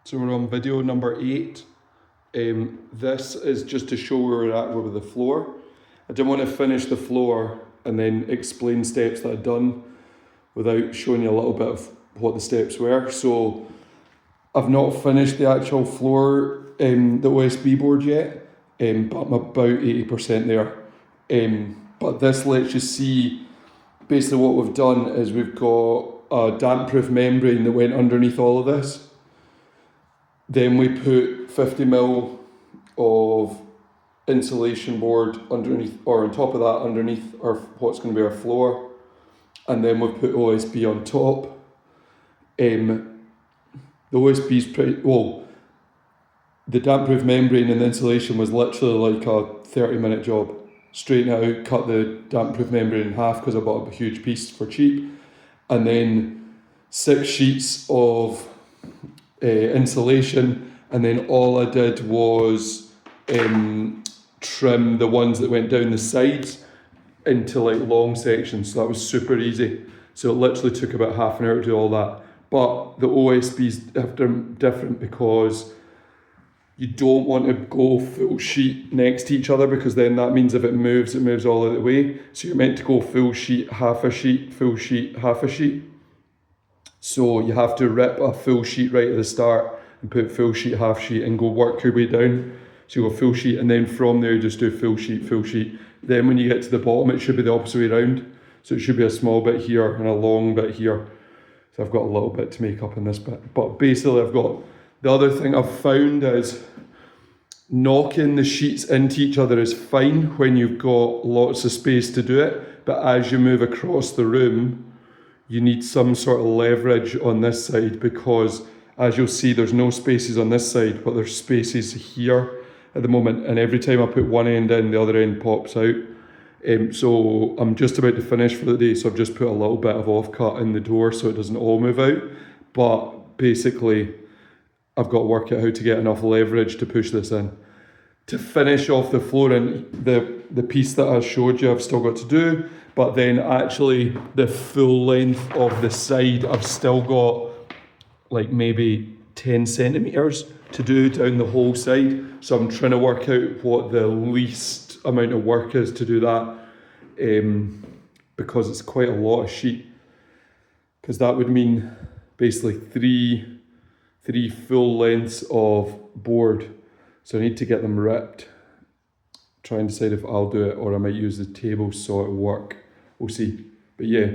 So we're on video number 8. This is just to show where we're at with the floor. I didn't want to finish the floor and then explain steps that I'd done without showing you a little bit of what the steps were. So I've not finished the actual floor, the OSB board yet, but I'm about 80% there. But this lets you see basically what we've done is we've got a damp-proof membrane that went underneath all of this. Then we put 50mm of insulation board underneath, or on top of that, underneath our what's going to be our floor, and then we've put OSB on top. The OSB is pretty well. The damp-proof membrane and the insulation was literally like a 30-minute job. Straighten it out, cut the damp-proof membrane in half because I bought a huge piece for cheap, and then 6 sheets of insulation, and then all I did was trim the ones that went down the sides into like long sections, so that was super easy. So it literally took about half an hour to do all that. But the OSB is different because you don't want to go full sheet next to each other, because then that means if it moves all of the way. So you're meant to go full sheet, half a sheet, full sheet, half a sheet. So you have to rip a full sheet right at the start and put full sheet, half sheet, and go work your way down. So you go full sheet, and then from there you just do full sheet, full sheet. Then when you get to the bottom, it should be the opposite way around. So it should be a small bit here and a long bit here. So I've got a little bit to make up in this bit. But basically I've got, the other thing I've found is knocking the sheets into each other is fine when you've got lots of space to do it. But as you move across the room, you need some sort of leverage on this side, because as you'll see, there's no spaces on this side, but there's spaces here at the moment, and every time I put one end in, the other end pops out. So I'm just about to finish for the day, so I've just put a little bit of offcut in the door so it doesn't all move out. But basically, I've got to work out how to get enough leverage to push this in. To finish off the flooring, the piece that I showed you I've still got to do, but then actually the full length of the side I've still got like maybe 10 centimetres to do down the whole side. So I'm trying to work out what the least amount of work is to do that, because it's quite a lot of sheet, because that would mean basically three full lengths of board. So I need to get them ripped. Try and decide if I'll do it or I might use the table saw at work. We'll see. But yeah,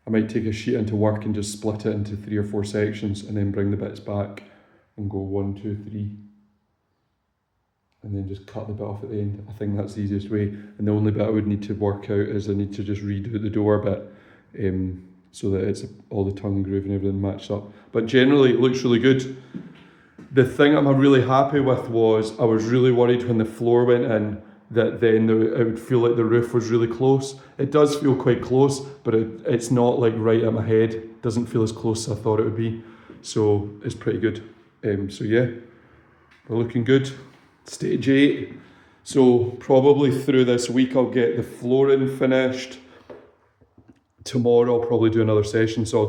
I might take a sheet into work and just split it into 3 or 4 sections and then bring the bits back and go 1, 2, 3. And then just cut the bit off at the end. I think that's the easiest way. And the only bit I would need to work out is I need to just redo the door bit, so that it's all the tongue groove and everything matched up. But generally it looks really good. The thing I'm really happy with was, I was really worried when the floor went in that then it would feel like the roof was really close. It does feel quite close, but it's not like right at my head. It doesn't feel as close as I thought it would be. So it's pretty good. So yeah, we're looking good. Stage 8. So probably through this week I'll get the flooring finished. Tomorrow I'll probably do another session. So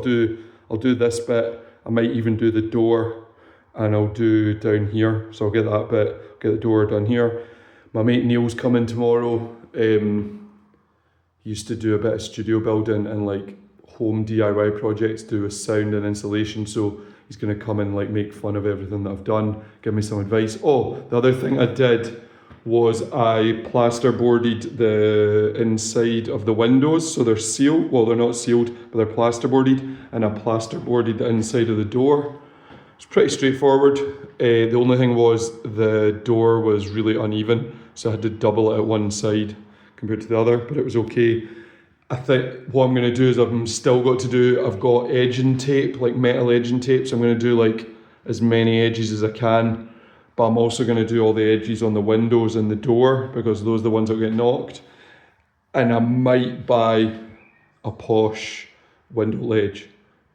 I'll do this bit. I might even do the door, and I'll do down here. So I'll get that bit, get the door done here. My mate Neil's coming tomorrow. He used to do a bit of studio building and like home DIY projects, do with sound and insulation. So he's going to come and like make fun of everything that I've done, give me some advice. Oh, the other thing I did was I plasterboarded the inside of the windows, so they're sealed. Well, they're not sealed, but they're plasterboarded, and I plasterboarded the inside of the door. It's pretty straightforward. The only thing was the door was really uneven, so I had to double it at one side compared to the other, but it was okay. I think what I'm going to do is I've got edging tape, like metal edging tape, so I'm going to do like as many edges as I can, but I'm also going to do all the edges on the windows and the door, because those are the ones that get knocked. And I might buy a posh window ledge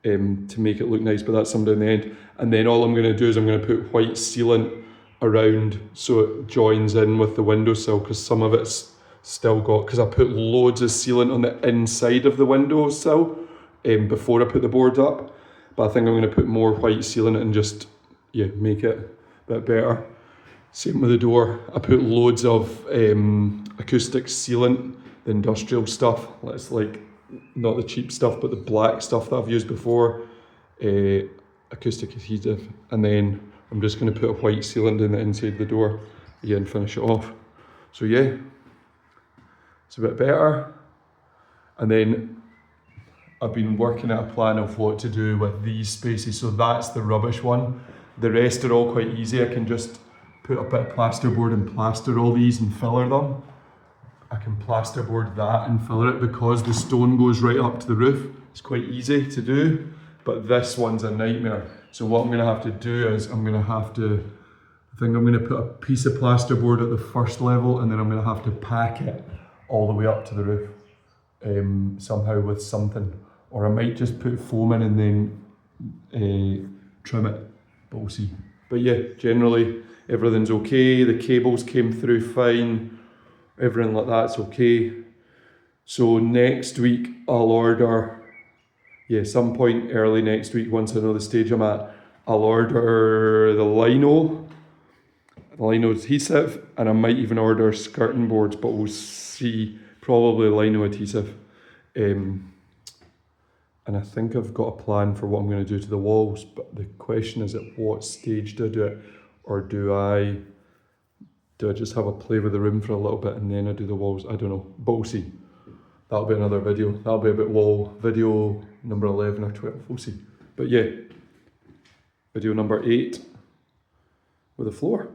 to make it look nice, but that's some down the end. And then all I'm going to do is I'm going to put white sealant around so it joins in with the windowsill, because some of it's still got, because I put loads of sealant on the inside of the windowsill before I put the board up, but I think I'm going to put more white sealant and just yeah, make it a bit better. Same with the door. I put loads of acoustic sealant, the industrial stuff. It's like not the cheap stuff, but the black stuff that I've used before. Acoustic adhesive, and then I'm just going to put a white sealant in the inside of the door, yeah, and finish it off. So yeah, it's a bit better. And then I've been working at a plan of what to do with these spaces. So that's the rubbish one. The rest are all quite easy. I can just put a bit of plasterboard and plaster all these and filler them. I can plasterboard that and filler it because the stone goes right up to the roof. It's quite easy to do, but this one's a nightmare. So what I'm gonna have to do is I think I'm gonna put a piece of plasterboard at the first level, and then I'm gonna have to pack it all the way up to the roof somehow with something. Or I might just put foam in and then trim it, but we'll see. But yeah, generally everything's okay. The cables came through fine. Everything like that's okay. So next week I'll order, some point early next week, once I know the stage I'm at, I'll order the lino adhesive, and I might even order skirting boards, but we'll see. Probably lino adhesive. And I think I've got a plan for what I'm going to do to the walls, but the question is, at what stage do I do it? Or do I just have a play with the room for a little bit and then I do the walls? I don't know, but we'll see. That'll be another video. That'll be about wall video number 11 or 12, we'll see. But yeah, video number 8 with the floor.